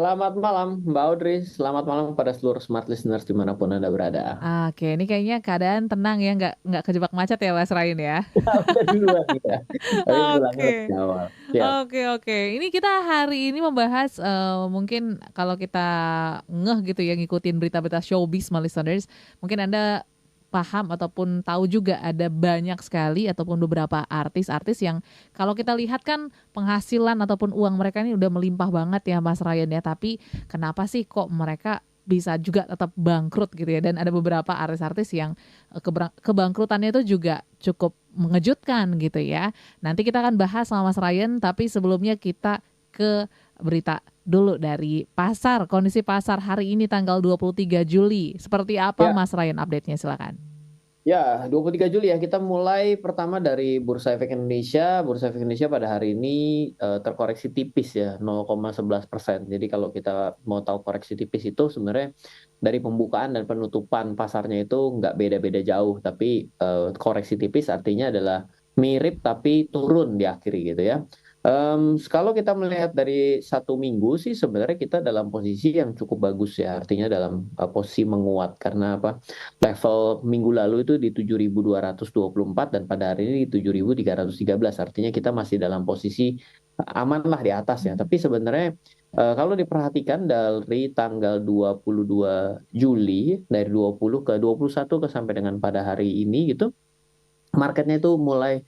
Selamat malam Mbak Audrey, selamat malam kepada seluruh smart listeners dimanapun Anda berada. Oke, ini kayaknya keadaan tenang ya, nggak kejebak macet ya Mas Rain ya. Udah duluan ya, tapi pulangnya lebih Oke, awal. Siap. oke. Ini kita hari ini membahas mungkin kalau kita ngeh gitu ya ngikutin berita-berita showbiz, my listeners, mungkin Anda paham ataupun tahu juga ada banyak sekali ataupun beberapa artis-artis yang kalau kita lihat kan penghasilan ataupun uang mereka ini udah melimpah banget ya Mas Ryan ya, tapi kenapa sih kok mereka bisa juga tetap bangkrut gitu ya, dan ada beberapa artis-artis yang kebangkrutannya itu juga cukup mengejutkan gitu ya. Nanti kita akan bahas sama Mas Ryan, tapi sebelumnya kita ke berita dulu dari pasar. Kondisi pasar hari ini tanggal 23 Juli. Seperti apa Ya, Mas Ryan update-nya, silakan. ya, 23 Juli ya, kita mulai pertama dari Bursa Efek Indonesia. Bursa Efek Indonesia pada hari ini terkoreksi tipis ya, 0,11%. Jadi kalau kita mau tahu koreksi tipis itu sebenarnya dari pembukaan dan penutupan pasarnya itu nggak beda-beda jauh, tapi koreksi tipis artinya adalah mirip tapi turun di akhir gitu ya. Kalau kita melihat dari satu minggu sih sebenarnya kita dalam posisi yang cukup bagus ya, artinya dalam posisi menguat karena apa? Level minggu lalu itu di 7.224 dan pada hari ini di 7.313. Artinya kita masih dalam posisi aman lah di atas ya. Tapi sebenarnya kalau diperhatikan dari tanggal 22 Juli dari 20 ke 21 ke sampai dengan pada hari ini gitu, marketnya itu mulai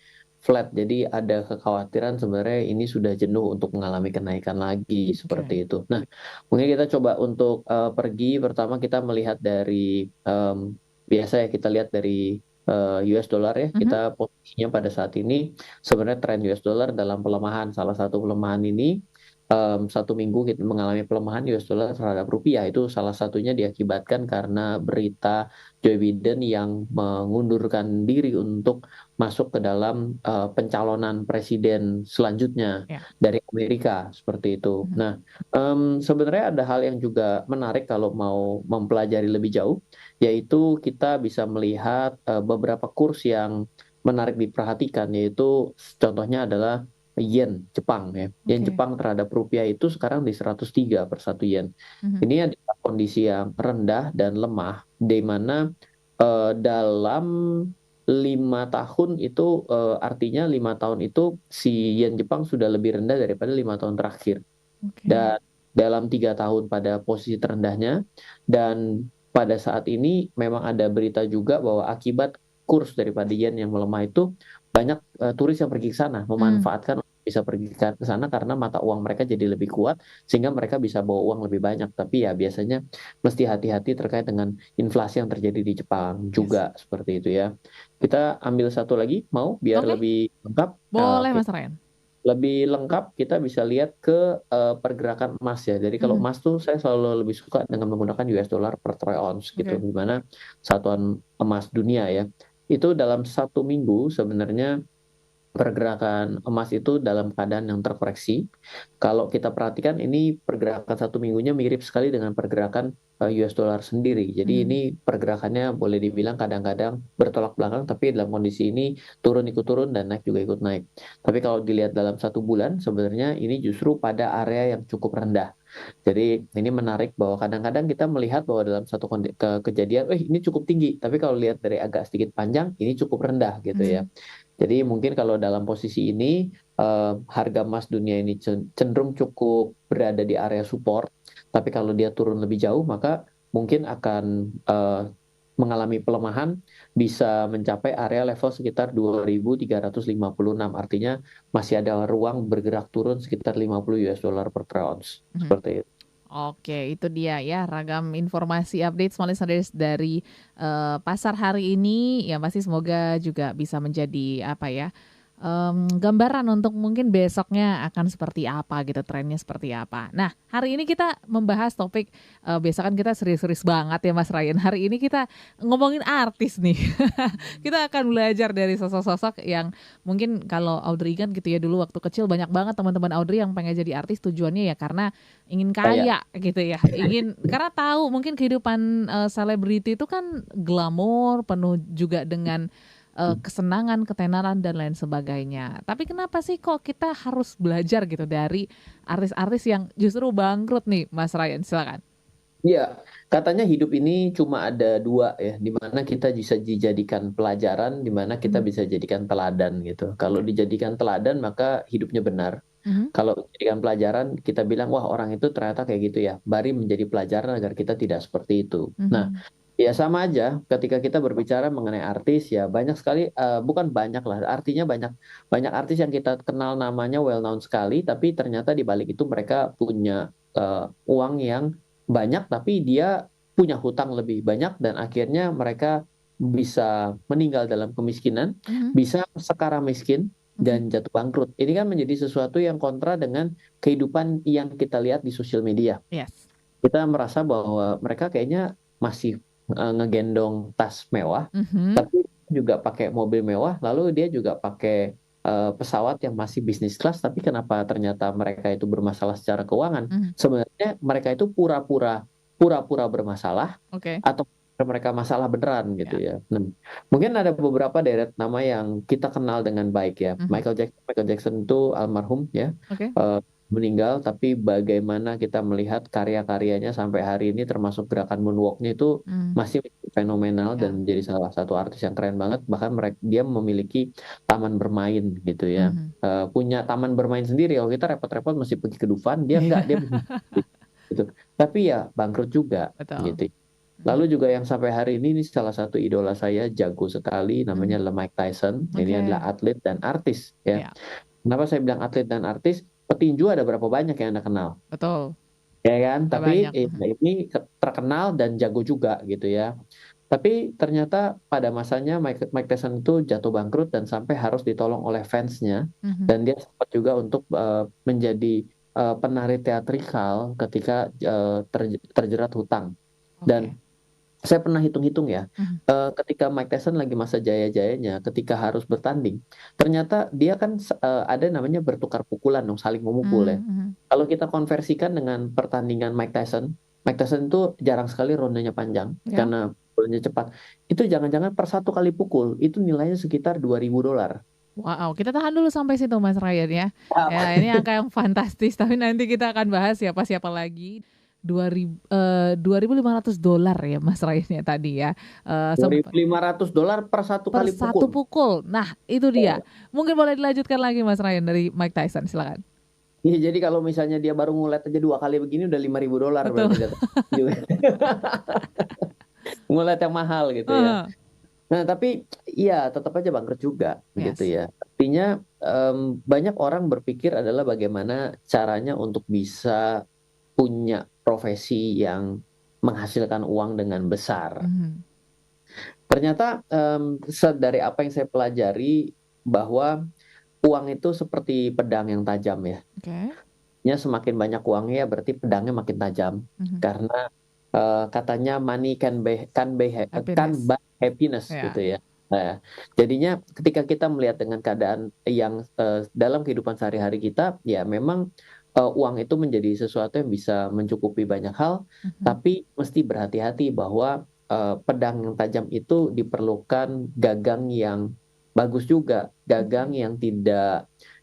flat. Jadi ada kekhawatiran sebenarnya ini sudah jenuh untuk mengalami kenaikan lagi Oke. seperti itu. Nah, mungkin kita coba untuk pergi pertama kita melihat dari biasa ya kita lihat dari US dollar ya. Mhm. Kita posisinya pada saat ini sebenarnya tren US dollar dalam pelemahan. Salah satu pelemahan ini satu minggu kita mengalami pelemahan US dollar terhadap rupiah, itu salah satunya diakibatkan karena berita Joe Biden yang mengundurkan diri untuk masuk ke dalam pencalonan presiden selanjutnya Ya. dari Amerika seperti itu. Mhm. Nah, sebenarnya ada hal yang juga menarik kalau mau mempelajari lebih jauh, yaitu kita bisa melihat beberapa kurs yang menarik diperhatikan, yaitu contohnya adalah yen Jepang ya. Yen Oke. Jepang terhadap rupiah itu sekarang di 103 per satu yen. Mhm. Ini adalah kondisi yang rendah dan lemah, di mana dalam 5 tahun itu artinya 5 tahun itu si yen Jepang sudah lebih rendah daripada 5 tahun terakhir. Oke. Dan dalam 3 tahun pada posisi terendahnya, dan pada saat ini memang ada berita juga bahwa akibat kurs daripada yen yang melemah itu banyak turis yang pergi ke sana Hmm. memanfaatkan untuk bisa pergi ke sana karena mata uang mereka jadi lebih kuat sehingga mereka bisa bawa uang lebih banyak. Tapi ya biasanya mesti hati-hati terkait dengan inflasi yang terjadi di Jepang Yes. juga seperti itu ya. Kita ambil satu lagi mau biar Oke, lebih lengkap. boleh Oke, Mas Ryan. lebih lengkap kita bisa lihat ke pergerakan emas ya. Jadi kalau Mhm. emas tuh saya selalu lebih suka dengan menggunakan US dollar per troy ounce gitu, Oke. di mana satuan emas dunia ya. Itu dalam satu minggu sebenarnya pergerakan emas itu dalam keadaan yang terkoreksi. Kalau kita perhatikan ini pergerakan satu minggunya mirip sekali dengan pergerakan US dollar sendiri. Jadi Mhm. ini pergerakannya boleh dibilang kadang-kadang bertolak belakang, tapi dalam kondisi ini turun ikut turun dan naik juga ikut naik. Tapi kalau dilihat dalam satu bulan, sebenarnya ini justru pada area yang cukup rendah. Jadi ini menarik bahwa kadang-kadang kita melihat bahwa dalam satu kejadian, ini cukup tinggi. Tapi kalau lihat dari agak sedikit panjang, ini cukup rendah gitu ya. Mhm. Jadi mungkin kalau dalam posisi ini harga emas dunia ini cenderung cukup berada di area support, tapi kalau dia turun lebih jauh maka mungkin akan mengalami pelemahan, bisa mencapai area level sekitar 2.356. Artinya masih ada ruang bergerak turun sekitar 50 US dollar per troy ounce. Mhm. Seperti itu. Oke, itu dia ya ragam informasi update small listeners dari pasar hari ini. Ya pasti semoga juga bisa menjadi apa ya, gambaran untuk mungkin besoknya akan seperti apa gitu, trennya seperti apa. Nah, hari ini kita membahas topik, biasa kan kita serius-serius banget ya Mas Ryan. Hari ini kita ngomongin artis nih. Kita akan belajar dari sosok-sosok yang mungkin kalau Audrey kan gitu ya, dulu waktu kecil banyak banget teman-teman Audrey yang pengen jadi artis tujuannya ya karena ingin Kayak kaya gitu ya, ingin karena tahu mungkin kehidupan, selebriti itu kan glamor, penuh juga dengan kesenangan, ketenaran dan lain sebagainya. Tapi kenapa sih kok kita harus belajar gitu dari artis-artis yang justru bangkrut nih, Mas Ryan? Silakan. Iya, katanya hidup ini cuma ada dua ya, di mana kita bisa dijadikan pelajaran, di mana kita Mhm, bisa jadikan teladan gitu. Kalau oke. dijadikan teladan maka hidupnya benar. Mhm, Kalau dijadikan pelajaran, kita bilang wah orang itu ternyata kayak gitu ya. Mari menjadi pelajaran agar kita tidak seperti itu. Nah, mhm, ya sama aja ketika kita berbicara mengenai artis ya banyak sekali bukan banyak lah, artinya banyak banyak artis yang kita kenal namanya well known sekali, tapi ternyata di balik itu mereka punya uang yang banyak tapi dia punya hutang lebih banyak dan akhirnya mereka bisa meninggal dalam kemiskinan, mhm, bisa sekarang miskin oke. dan jatuh bangkrut. Ini kan menjadi sesuatu yang kontra dengan kehidupan yang kita lihat di sosial media. Yes. Kita merasa bahwa mereka kayaknya masih ngegendong tas mewah, Mhm, tapi juga pakai mobil mewah, lalu dia juga pakai pesawat yang masih bisnis kelas, tapi kenapa ternyata mereka itu bermasalah secara keuangan? mhm, Sebenarnya mereka itu pura-pura bermasalah oke. atau mereka masalah beneran gitu Ya, ya. Nah, mungkin ada beberapa deret nama yang kita kenal dengan baik ya. mhm, Michael Jackson itu almarhum ya, oke. eh, meninggal, tapi bagaimana kita melihat karya-karyanya sampai hari ini termasuk gerakan moonwalk-nya itu Mmm, masih fenomenal ya, dan menjadi salah satu artis yang keren banget. Bahkan dia memiliki taman bermain gitu ya. mhm. Punya taman bermain sendiri. Kalau kita repot-repot mesti pergi ke Dufan, dia enggak, dia Iya, gitu. Tapi ya bangkrut juga betul. gitu. Mhm, Lalu juga yang sampai hari ini salah satu idola saya jago sekali namanya mhm, Mike Tyson. Ini adalah oke. atlet dan artis ya. Ya, Kenapa saya bilang atlet dan artis? Petinju ada berapa banyak yang Anda kenal? betul. Ya kan? Nggak Tapi banyak, mhm, ini terkenal dan jago juga gitu ya. Tapi ternyata pada masanya Mike Tyson itu jatuh bangkrut dan sampai harus ditolong oleh fansnya mhm, dan dia sempat juga untuk menjadi penari teatrikal ketika terjerat hutang. Dan oke. saya pernah hitung-hitung ya, Mhm, ketika Mike Tyson lagi masa jaya-jayanya, ketika harus bertanding, ternyata dia kan ada namanya bertukar pukulan dong, saling memukul ya. mmm, mhm, Kalau kita konversikan dengan pertandingan Mike Tyson itu jarang sekali rondenya panjang ya. karena pukulannya cepat. Itu jangan-jangan per satu kali pukul itu nilainya sekitar $2.000. Wow, kita tahan dulu sampai situ Mas Ryan ya. Wow. Ya, ini angka yang fantastis, tapi nanti kita akan bahas siapa-siapa lagi. 2.500 dolar ya Mas Ryan ya tadi ya, sempat $2.500 per satu per kali satu pukul. pukul. Nah, itu dia. Mungkin boleh dilanjutkan lagi Mas Ryan dari Mike Tyson, silakan. Iya, jadi kalau misalnya dia baru ngulet aja 2 kali begini udah $5.000 Betul. berarti datang. Ngulet yang mahal gitu ya. Heeh, Nah, tapi iya tetap aja bangkrut juga gitu yes. ya. Artinya banyak orang berpikir adalah bagaimana caranya untuk bisa punya profesi yang menghasilkan uang dengan besar. Mhm, Ternyata dari apa yang saya pelajari bahwa uang itu seperti pedang yang tajam ya. oke. Semakin banyak uangnya berarti pedangnya makin tajam. Mhm, Karena katanya money can happiness. buy happiness gitu Ya. ya. Nah, jadinya ketika kita melihat dengan keadaan yang dalam kehidupan sehari-hari kita, ya memang uang itu menjadi sesuatu yang bisa mencukupi banyak hal, Mhm, tapi mesti berhati-hati bahwa pedang yang tajam itu diperlukan gagang yang bagus juga, gagang oke.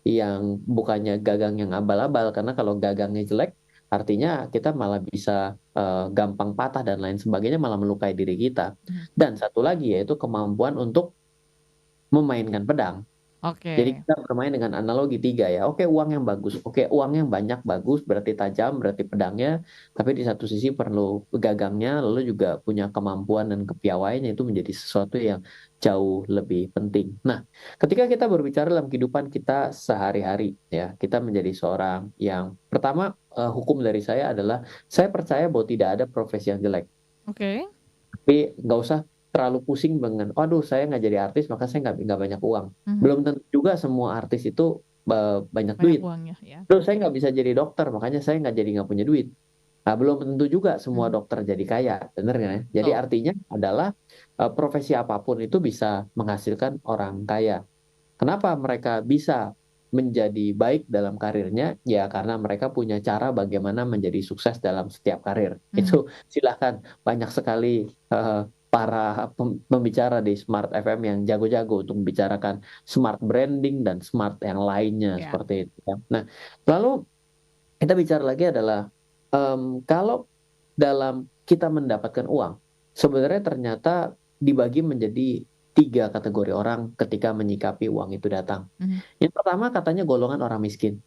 yang bukannya gagang yang abal-abal, karena kalau gagangnya jelek artinya kita malah bisa gampang patah dan lain sebagainya, malah melukai diri kita. Mhm, Dan satu lagi yaitu kemampuan untuk memainkan pedang. Jadi oke. kita bermain dengan analogi tiga ya. Oke, uang yang bagus. Oke, uang yang banyak bagus berarti tajam, berarti pedangnya. Tapi di satu sisi perlu gagangnya, lalu juga punya kemampuan dan kepiawaiannya, itu menjadi sesuatu yang jauh lebih penting. Nah, ketika kita berbicara dalam kehidupan kita sehari-hari ya, kita menjadi seorang yang pertama, hukum dari saya adalah saya percaya bahwa tidak ada profesi yang jelek. Oke. Tapi nggak usah terlalu pusing dengan, "Waduh, saya nggak jadi artis, maka saya nggak banyak uang." Mhm, Belum tentu juga semua artis itu banyak banyak duit. uangnya ya. "Duh, saya nggak bisa jadi dokter, makanya saya nggak punya duit." Nah, belum tentu juga semua Mhm, dokter jadi kaya, bener nggak ya? Jadi betul. artinya adalah profesi apapun itu bisa menghasilkan orang kaya. Kenapa mereka bisa menjadi baik dalam karirnya? Ya karena mereka punya cara bagaimana menjadi sukses dalam setiap karir. Mhm, Itu silahkan banyak sekali para pembicara di Smart FM yang jago-jago untuk membicarakan smart branding dan smart yang lainnya Ya. seperti itu ya. Nah, lalu kita bicara lagi adalah kalau dalam kita mendapatkan uang, sebenarnya ternyata dibagi menjadi 3 kategori orang ketika menyikapi uang itu datang. Yang pertama katanya golongan orang miskin.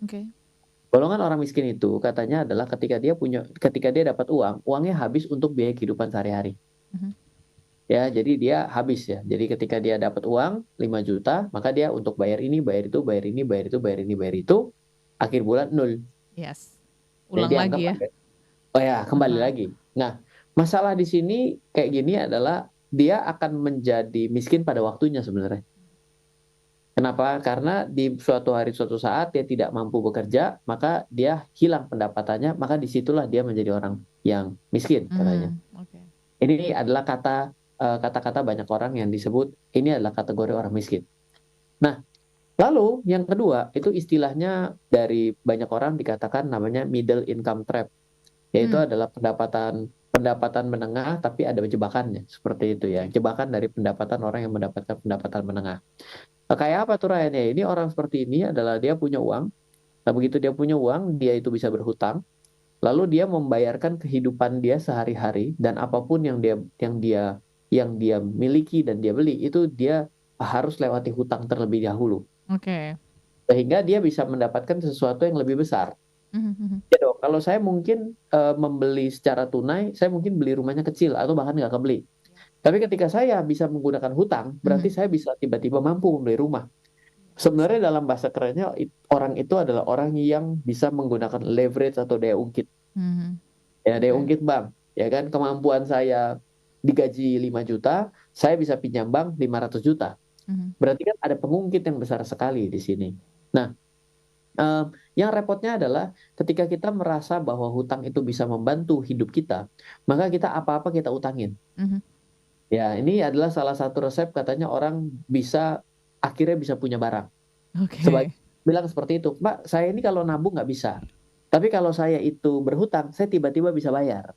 Oke. Golongan orang miskin itu katanya adalah ketika dia dapat uang, uangnya habis untuk biaya kehidupan sehari-hari. Ya, jadi dia habis ya. Jadi ketika dia dapat uang 5 juta, maka dia untuk bayar ini, bayar itu, bayar ini, bayar itu, bayar ini, bayar itu, akhir bulan 0. Yes. Jadi Ulang dianggap lagi ya. oh ya, kembali Aha. lagi. Nah, masalah di sini kayak gini adalah dia akan menjadi miskin pada waktunya sebenarnya. Kenapa? Karena di suatu hari, suatu saat dia tidak mampu bekerja, maka dia hilang pendapatannya, maka disitulah dia menjadi orang yang miskin katanya. Oke. Ini adalah kata-kata banyak orang yang disebut ini adalah kategori orang miskin. Nah, lalu yang kedua itu istilahnya dari banyak orang dikatakan namanya middle income trap, yaitu adalah pendapatan menengah tapi ada jebakannya seperti itu ya, jebakan dari pendapatan orang yang mendapatkan pendapatan menengah. Kayak apa tuh Ryan ya? Ini orang seperti ini adalah dia punya uang. Nah, begitu dia punya uang, dia itu bisa berhutang. Lalu dia membayarkan kehidupan dia sehari-hari dan apapun yang dia miliki dan dia beli itu dia harus lewati hutang terlebih dahulu. Oke. Sehingga dia bisa mendapatkan sesuatu yang lebih besar. Ya dong, kalau saya mungkin membeli secara tunai, saya mungkin beli rumahnya kecil atau bahkan nggak kebeli. Tapi ketika saya bisa menggunakan hutang, berarti saya bisa tiba-tiba mampu membeli rumah. Sebenarnya dalam bahasa kerennya orang itu adalah orang yang bisa menggunakan leverage atau daya ungkit. Ya, daya ungkit bank. Ya kan, kemampuan saya digaji 5 juta, saya bisa pinjam bank 500 juta. Berarti kan ada pengungkit yang besar sekali di sini. Nah, yang repotnya adalah ketika kita merasa bahwa hutang itu bisa membantu hidup kita, maka kita apa-apa kita utangin. Ya, ini adalah salah satu resep katanya orang akhirnya bisa punya barang. Sebagai bilang seperti itu, Mbak, saya ini kalau nabung nggak bisa. Tapi kalau saya itu berhutang, saya tiba-tiba bisa bayar.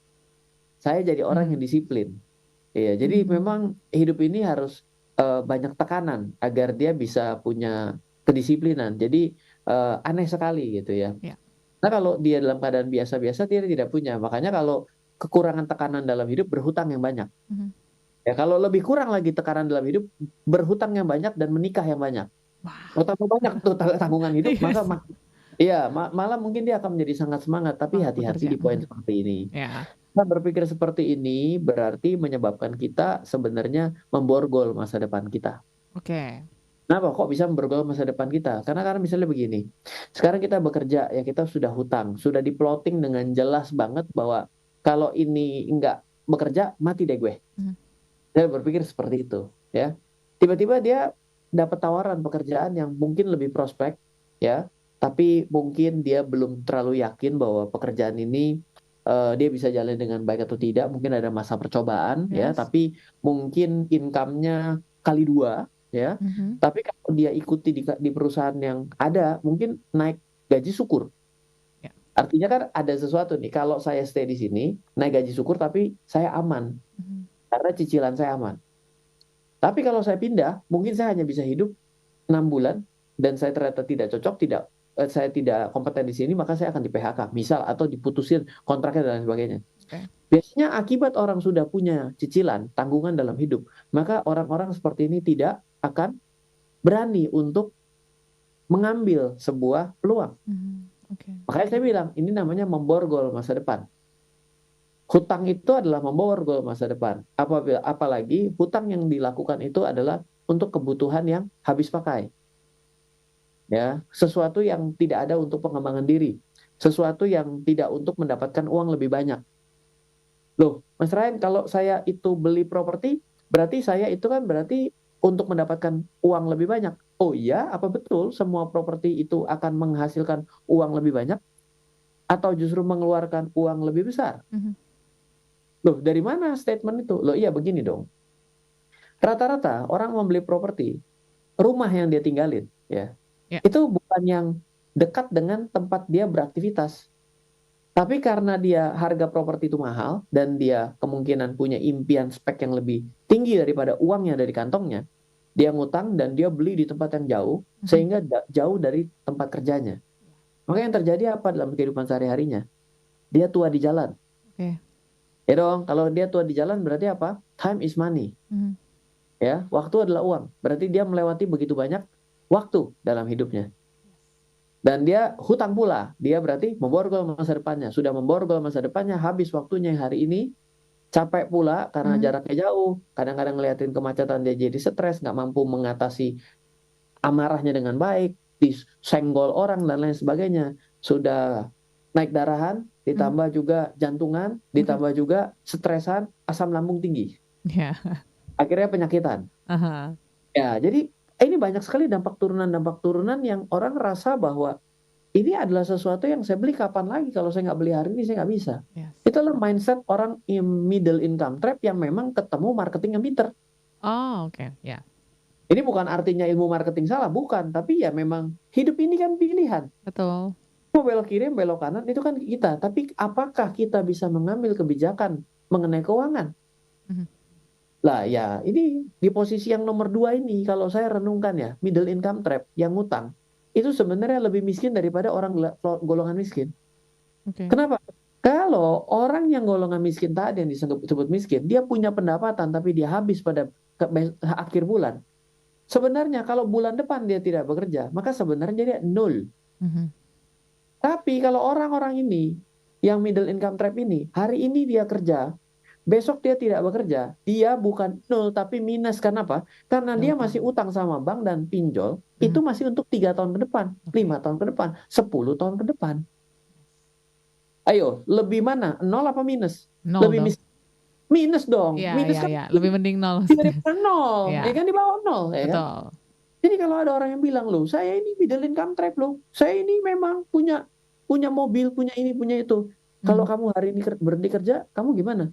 Saya jadi orang yang disiplin. Iya, jadi memang hidup ini harus banyak tekanan agar dia bisa punya kedisiplinan. Jadi aneh sekali gitu ya. Nah, kalau dia dalam keadaan biasa-biasa, dia tidak punya. Makanya kalau kekurangan tekanan dalam hidup, berhutang yang banyak. Ya, kalau lebih kurang lagi tekanan dalam hidup, berhutang yang banyak dan menikah yang banyak. Tambah banyak tuh tanggungan hidup, maka malah mungkin dia akan menjadi sangat semangat. Tapi hati-hati di poin seperti ini. Kita berpikir seperti ini berarti menyebabkan kita sebenarnya memborgol masa depan kita. Kenapa kok bisa memborgol masa depan kita? Karena misalnya begini, sekarang kita bekerja, ya kita sudah hutang, sudah di-plotting dengan jelas banget bahwa kalau ini enggak bekerja, mati deh gue. Saya berpikir seperti itu, ya. Tiba-tiba dia dapat tawaran pekerjaan yang mungkin lebih prospek, ya, tapi mungkin dia belum terlalu yakin bahwa pekerjaan ini dia bisa jalan dengan baik atau tidak. Mungkin ada masa percobaan, ya, tapi mungkin income-nya kali 2, ya. Tapi kalau dia ikuti di perusahaan yang ada, mungkin naik gaji syukur. Artinya kan ada sesuatu nih. Kalau saya stay di sini, naik gaji syukur, tapi saya aman. Karena cicilan saya aman. Tapi kalau saya pindah, mungkin saya hanya bisa hidup 6 bulan dan saya ternyata tidak cocok, saya tidak kompeten di sini, maka saya akan di PHK, misal, atau diputusin kontraknya dan lain sebagainya. Biasanya akibat orang sudah punya cicilan, tanggungan dalam hidup, maka orang-orang seperti ini tidak akan berani untuk mengambil sebuah peluang. Makanya saya bilang, ini namanya memborgol masa depan. Hutang itu adalah memborgol masa depan. Apalagi hutang yang dilakukan itu adalah untuk kebutuhan yang habis pakai. Ya, sesuatu yang tidak ada untuk pengembangan diri, sesuatu yang tidak untuk mendapatkan uang lebih banyak. Loh, Mas Ryan, kalau saya itu beli properti, berarti saya itu kan berarti untuk mendapatkan uang lebih banyak. Oh iya, apa betul semua properti itu akan menghasilkan uang lebih banyak? Atau justru mengeluarkan uang lebih besar? Loh, dari mana statement itu? Loh, iya begini dong. Rata-rata orang membeli properti, rumah yang dia tinggalin, ya, itu bukan yang dekat dengan tempat dia beraktivitas. Tapi karena dia harga properti itu mahal dan dia kemungkinan punya impian spek yang lebih tinggi daripada uang yang ada di kantongnya, dia ngutang dan dia beli di tempat yang jauh Mhm. sehingga jauh dari tempat kerjanya. Maka yang terjadi apa dalam kehidupan sehari-harinya? Dia tua di jalan. Oke. Ya dong, kalau dia tua di jalan berarti apa? Time is money. Mhm. Ya, waktu adalah uang. Berarti dia melewati begitu banyak waktu dalam hidupnya. Dan dia hutang pula. Dia berarti memborgol masa depannya. Sudah memborgol masa depannya, habis waktunya hari ini, capek pula karena Mhm. jaraknya jauh. Kadang-kadang ngeliatin kemacetan dia jadi stres, nggak mampu mengatasi amarahnya dengan baik, disenggol orang dan lain sebagainya. Sudah naik darahan, Mhm. ditambah juga jantungan, Oke. ditambah juga stresan, asam lambung tinggi. Ya. Akhirnya penyakitan. Aha. Ya, jadi ini banyak sekali dampak turunan yang orang rasa bahwa ini adalah sesuatu yang saya beli kapan lagi, kalau saya nggak beli hari ini saya nggak bisa. Yes. Itulah mindset orang middle income trap yang memang ketemu marketing yang pinter. Oh, oke. Ya. Ini bukan artinya ilmu marketing salah, bukan. Tapi ya memang hidup ini kan pilihan. Betul. Mau belok kiri, belok kanan, itu kan kita. Tapi apakah kita bisa mengambil kebijakan mengenai keuangan? Mhm. Lah ya, ini di posisi yang nomor 2 ini, kalau saya renungkan ya, middle income trap yang ngutang, itu sebenarnya lebih miskin daripada orang golongan miskin. Oke. Kenapa? Kalau orang yang golongan miskin tadi yang disebut miskin, dia punya pendapatan tapi dia habis pada akhir bulan. Sebenarnya kalau bulan depan dia tidak bekerja, maka sebenarnya dia nol. Mhm. Tapi kalau orang-orang ini, yang middle income trap ini, hari ini dia kerja, besok dia tidak bekerja, dia bukan nol tapi minus. Karena apa? Karena Ada dia masih utang. utang sama bank dan pinjol, itu Mhm. masih untuk 3 tahun ke depan, Oke. 5 tahun ke depan, 10 tahun ke depan. Ayo, lebih mana? Nol apa minus? Nol Lebih dong. minus dong. Iya, Minus iya, kan iya. Lebih mending nol maksudnya. daripada nol, Iya, ya kan di bawah nol, ya kan? betul. Jadi kalau ada orang yang bilang, loh, saya ini middle income trap loh, saya ini memang punya punya mobil, punya ini, punya itu. Kalau Mhm. kamu hari ini berhenti kerja, kamu gimana?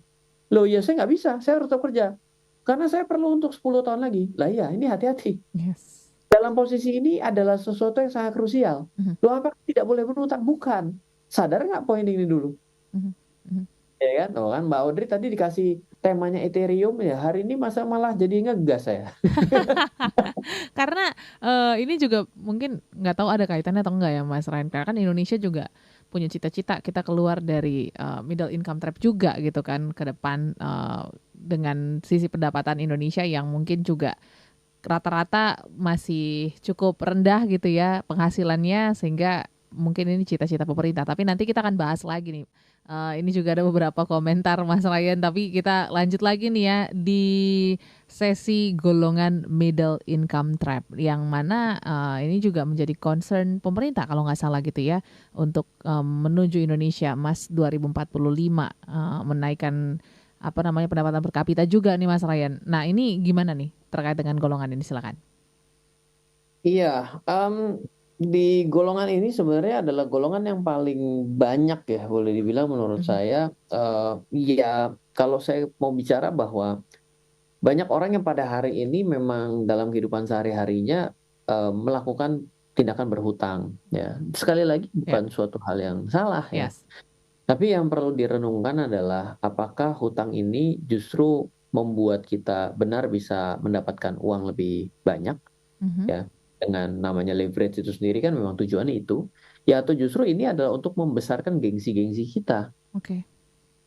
Loh ya saya nggak bisa, saya harus tetap kerja. Karena saya perlu untuk 10 tahun lagi. Lah ya, ini hati-hati. Yes. Dalam posisi ini adalah sesuatu yang sangat krusial. Mhm. Loh apa tidak boleh berutang? Bukan. Sadar nggak poin ini dulu? Mhm. Mhm. Ya kan? Oh kan Mbak Audrey tadi dikasih temanya Ethereum ya. Hari ini masa malah jadi ngegas saya. Karena ini juga mungkin nggak tahu ada kaitannya atau enggak ya Mas Ryan, karena kan Indonesia juga punya cita-cita kita keluar dari middle income trap juga gitu kan ke depan, dengan sisi pendapatan Indonesia yang mungkin juga rata-rata masih cukup rendah gitu ya penghasilannya, sehingga mungkin ini cita-cita pemerintah. Tapi nanti kita akan bahas lagi nih. Ini juga ada beberapa komentar Mas Ryan, tapi kita lanjut lagi nih ya di sesi golongan middle income trap yang mana ini juga menjadi concern pemerintah kalau nggak salah gitu ya untuk menuju Indonesia Emas 2045, menaikkan apa namanya pendapatan per kapita juga nih Mas Ryan. Nah ini gimana nih terkait dengan golongan ini, silakan. Iya, di golongan ini sebenarnya adalah golongan yang paling banyak ya, boleh dibilang menurut Mhm. saya. Ya, kalau saya mau bicara bahwa banyak orang yang pada hari ini memang dalam kehidupan sehari-harinya melakukan tindakan berhutang. Ya, sekali lagi Ya, bukan suatu hal yang salah ya. yes. Tapi yang perlu direnungkan adalah apakah hutang ini justru membuat kita benar bisa mendapatkan uang lebih banyak Mhm. ya, dengan namanya leverage itu sendiri kan memang tujuannya itu, ya atau justru ini adalah untuk membesarkan gengsi-gengsi kita. Oke.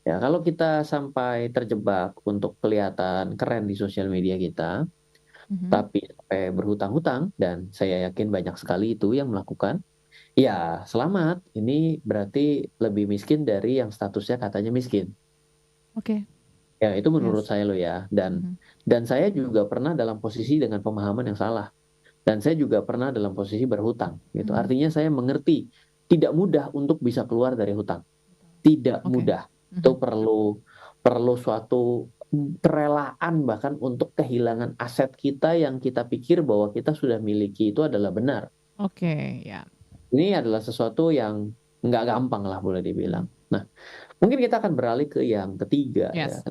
Ya, kalau kita sampai terjebak untuk kelihatan keren di sosial media kita, Mhm. tapi sampai berhutang-hutang, dan saya yakin banyak sekali itu yang melakukan, ya selamat, ini berarti lebih miskin dari yang statusnya katanya miskin. Oke. Ya, itu menurut Yes. saya loh ya. Dan Mhm. saya juga pernah dalam posisi dengan pemahaman yang salah. Dan saya juga pernah dalam posisi berhutang gitu. Mhm. Artinya saya mengerti tidak mudah untuk bisa keluar dari hutang. Tidak Oke. mudah. Itu Mhm. perlu perlu suatu kerelaan bahkan untuk kehilangan aset kita yang kita pikir bahwa kita sudah miliki itu adalah benar. Oke, ya. Ini adalah sesuatu yang nggak gampang lah boleh Mhm. dibilang. Nah, mungkin kita akan beralih ke yang ketiga ya. Yes.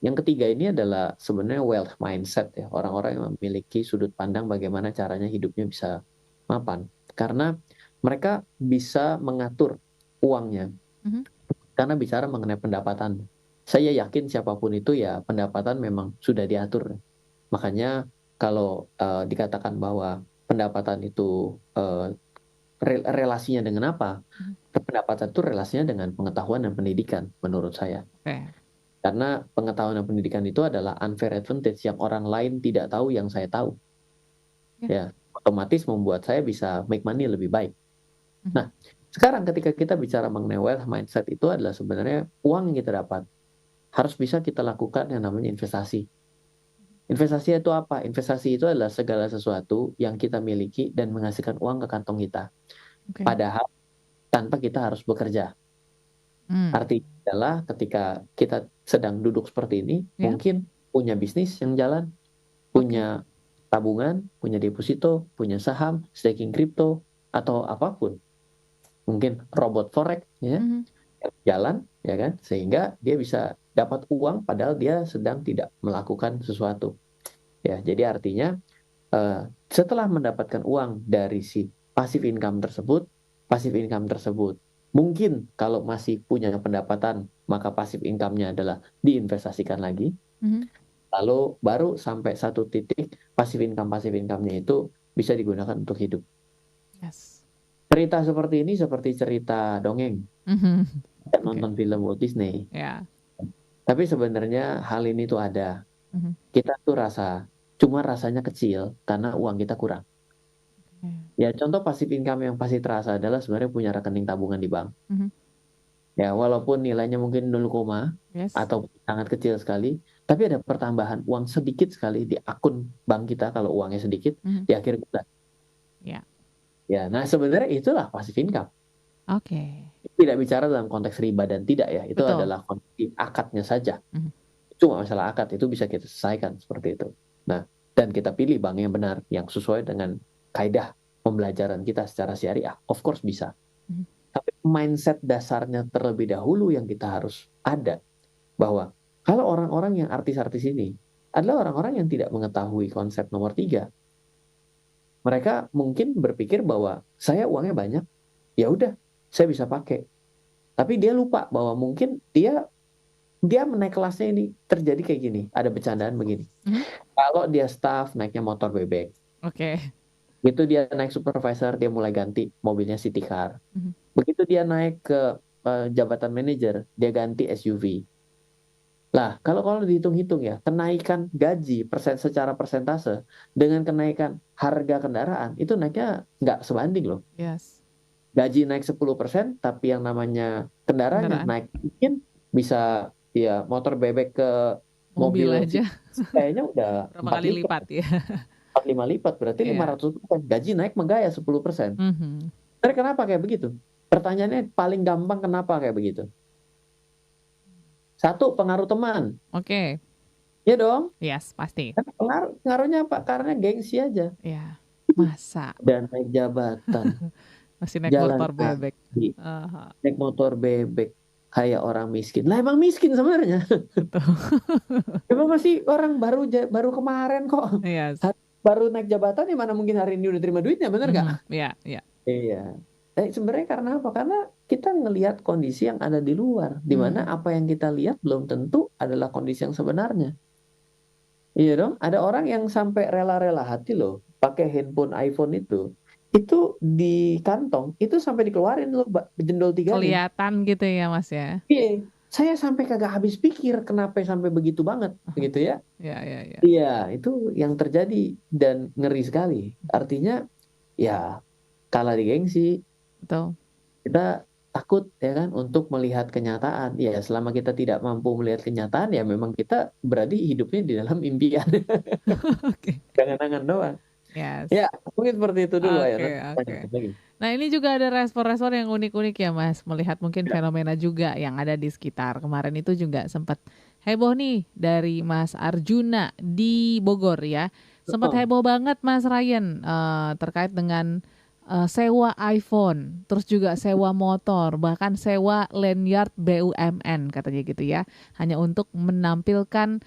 Yang ketiga ini adalah sebenarnya wealth mindset ya. Orang-orang yang memiliki sudut pandang bagaimana caranya hidupnya bisa mapan. Karena mereka bisa mengatur uangnya. Mhm. karena bicara mengenai pendapatan. Saya yakin siapapun itu ya pendapatan memang sudah diatur. Makanya kalau dikatakan bahwa pendapatan itu relasinya dengan apa? Mhm. Pendapatan itu relasinya dengan pengetahuan dan pendidikan menurut saya. Oke. Karena pengetahuan dan pendidikan itu adalah unfair advantage yang orang lain tidak tahu yang saya tahu. Ya. Ya, otomatis membuat saya bisa make money lebih baik. Mhm. Nah, sekarang ketika kita bicara mengenai wealth mindset itu adalah sebenarnya uang yang kita dapat harus bisa kita lakukan yang namanya investasi. Investasi itu apa? Investasi itu adalah segala sesuatu yang kita miliki dan menghasilkan uang ke kantong kita. Oke. Padahal tanpa kita harus bekerja. Artinya adalah ketika kita sedang duduk seperti ini, Ya. mungkin punya bisnis yang jalan, Oke. punya tabungan, punya deposito, punya saham, staking kripto, atau apapun. Mungkin robot forex ya, jalan ya kan, sehingga dia bisa dapat uang padahal dia sedang tidak melakukan sesuatu. Ya, jadi artinya setelah mendapatkan uang dari si passive income tersebut mungkin kalau masih punya pendapatan maka passive income-nya adalah diinvestasikan lagi. Lalu baru sampai satu titik passive income-nya itu bisa digunakan untuk hidup. Yes. Cerita seperti ini seperti cerita dongeng. Okay. Nonton film Walt Disney. Yeah. Tapi sebenarnya hal ini tuh ada. Kita tuh cuma rasanya kecil karena uang kita kurang. Ya, contoh passive income yang pasti terasa adalah sebenarnya punya rekening tabungan di bank. Ya, walaupun nilainya mungkin 0, Yes. atau sangat kecil sekali, tapi ada pertambahan uang sedikit sekali di akun bank kita kalau uangnya sedikit di akhir bulan. Ya. Ya, nah sebenarnya itulah passive income. Oke. Tidak bicara dalam konteks riba dan tidak ya, itu Betul. adalah konteks akadnya saja. Cuma masalah akad itu bisa kita selesaikan seperti itu. Nah, dan kita pilih bank yang benar, yang sesuai dengan kaidah pembelajaran kita secara syariah, of course bisa. Tapi mindset dasarnya terlebih dahulu yang kita harus ada. Bahwa kalau orang-orang yang artis-artis ini adalah orang-orang yang tidak mengetahui konsep nomor 3. Mereka mungkin berpikir bahwa saya uangnya banyak, ya udah, saya bisa pakai. Tapi dia lupa bahwa mungkin dia menaik kelasnya ini terjadi kayak gini, ada bercandaan begini. Kalau dia staff naiknya motor bebek. Oke. Begitu dia naik supervisor, dia mulai ganti mobilnya city car. Begitu dia naik ke jabatan manajer, dia ganti SUV. Lah, kalau dihitung-hitung ya, kenaikan gaji secara persentase dengan kenaikan harga kendaraan, itu naiknya nggak sebanding loh. Yes. Gaji naik 10%, tapi yang namanya kendaraannya naik mungkin bisa ya motor bebek ke mobil aja. Kayaknya udah berapa kali lipat ya. 4-5 lipat, berarti 500%. Gaji naik menggaya 10%. Tapi kenapa kayak begitu? Pertanyaannya paling gampang, kenapa kayak begitu? Satu, pengaruh teman. Oke. Ya dong? Yes, pasti. Pengaruhnya apa? Karena gengsi aja. Ya, masa. Dan naik jabatan. Masih naik motor bebek. Naik motor bebek kayak orang miskin. Lah emang miskin sebenarnya. Emang masih orang baru kemarin kok. Yes. Baru naik jabatan, ya mana mungkin hari ini udah terima duitnya, bener nggak? Iya, iya. Iya. Sebenarnya karena apa? Karena kita ngelihat kondisi yang ada di luar, di mana apa yang kita lihat belum tentu adalah kondisi yang sebenarnya. Iya dong. Ada orang yang sampai rela-rela hati loh, pakai handphone iPhone itu di kantong itu sampai dikeluarin loh, jendol 3 kelihatan gitu ya Mas ya. Iya. Saya sampai kagak habis pikir kenapa sampai begitu banget, gitu ya. Iya. Iya, itu yang terjadi dan ngeri sekali. Artinya ya kalah di gengsi. Betul. Kita takut ya kan untuk melihat kenyataan. Ya selama kita tidak mampu melihat kenyataan, ya memang kita berarti hidupnya di dalam impian. Oke. Jangan-jangan doang. Yes. Ya, mungkin seperti itu dulu ya. Oke. Nah, ini juga ada respon-respon yang unik-unik ya Mas, melihat mungkin fenomena juga yang ada di sekitar. Kemarin itu juga sempat heboh nih dari Mas Arjuna di Bogor ya. Sempat heboh banget Mas Ryan terkait dengan sewa iPhone, terus juga sewa motor, bahkan sewa lanyard BUMN katanya gitu ya, hanya untuk menampilkan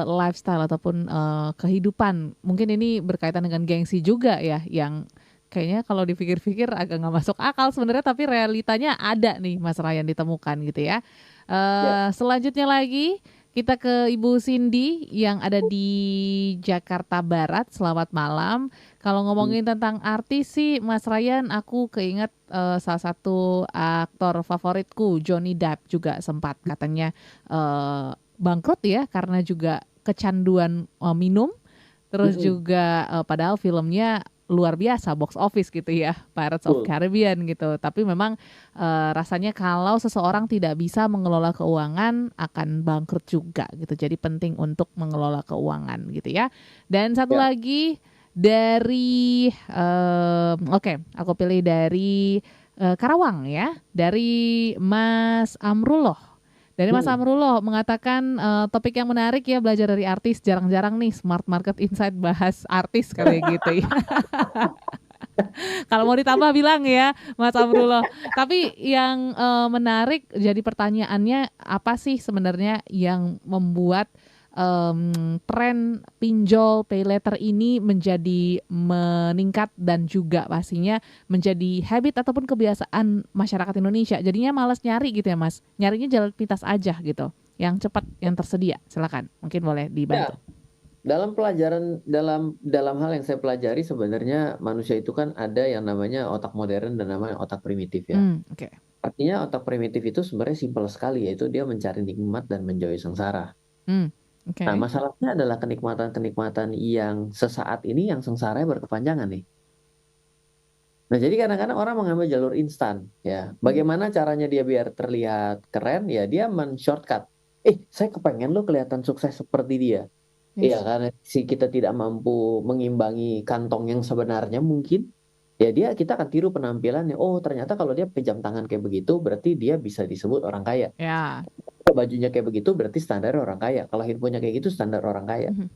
lifestyle ataupun kehidupan. Mungkin ini berkaitan dengan gengsi juga ya, yang kayaknya kalau dipikir-pikir agak nggak masuk akal sebenarnya, tapi realitanya ada nih Mas Ryan ditemukan gitu ya. Ya. Selanjutnya lagi kita ke Ibu Cindy yang ada di Jakarta Barat. Selamat malam. Kalau ngomongin tentang artis sih Mas Ryan, aku keinget salah satu aktor favoritku Johnny Depp juga sempat katanya bangkrut ya karena juga kecanduan minum. Terus Mm-mm. juga padahal filmnya luar biasa box office gitu ya, Pirates of Betul. Caribbean gitu. Tapi memang rasanya kalau seseorang tidak bisa mengelola keuangan akan bangkrut juga gitu. Jadi penting untuk mengelola keuangan gitu ya. Dan satu Ya. lagi dari oke, aku pilih dari Karawang ya, dari Mas Amrullah. Dari Mas Mm-mm. Amrullah mengatakan topik yang menarik ya, belajar dari artis, jarang-jarang nih Smart Market Insight bahas artis kayak gitu ya. Kalau mau ditambah bilang ya Mas Amrullah. Tapi yang menarik jadi pertanyaannya, apa sih sebenarnya yang membuat tren pinjol pay later ini menjadi meningkat dan juga pastinya menjadi habit ataupun kebiasaan masyarakat Indonesia. Jadinya malas nyari gitu ya Mas. Nyarinya jalan pintas aja gitu. Yang cepat, yang tersedia. Silakan, mungkin boleh Ya, dibantu. dalam hal yang saya pelajari sebenarnya manusia itu kan ada yang namanya otak modern dan namanya otak primitif ya. Oke. Artinya otak primitif itu sebenarnya simpel sekali, yaitu dia mencari nikmat dan menjauhi sengsara. Hmm, Nah, oke. masalahnya adalah kenikmatan-kenikmatan yang sesaat ini yang sengsaranya berkepanjangan nih. Nah, jadi kadang-kadang orang mengambil jalur instan ya. Mhm. Bagaimana caranya dia biar terlihat keren? Ya dia men-shortcut. Saya kepengen lo kelihatan sukses seperti dia. Iya, Yes. karena si kita tidak mampu mengimbangi kantong yang sebenarnya mungkin, ya kita akan tiru penampilannya. Oh, ternyata kalau dia pejam tangan kayak begitu, berarti dia bisa disebut orang kaya. Ya. Kalau bajunya kayak begitu, berarti standar orang kaya. Kalau handphonenya kayak gitu, standar orang kaya. Mhm.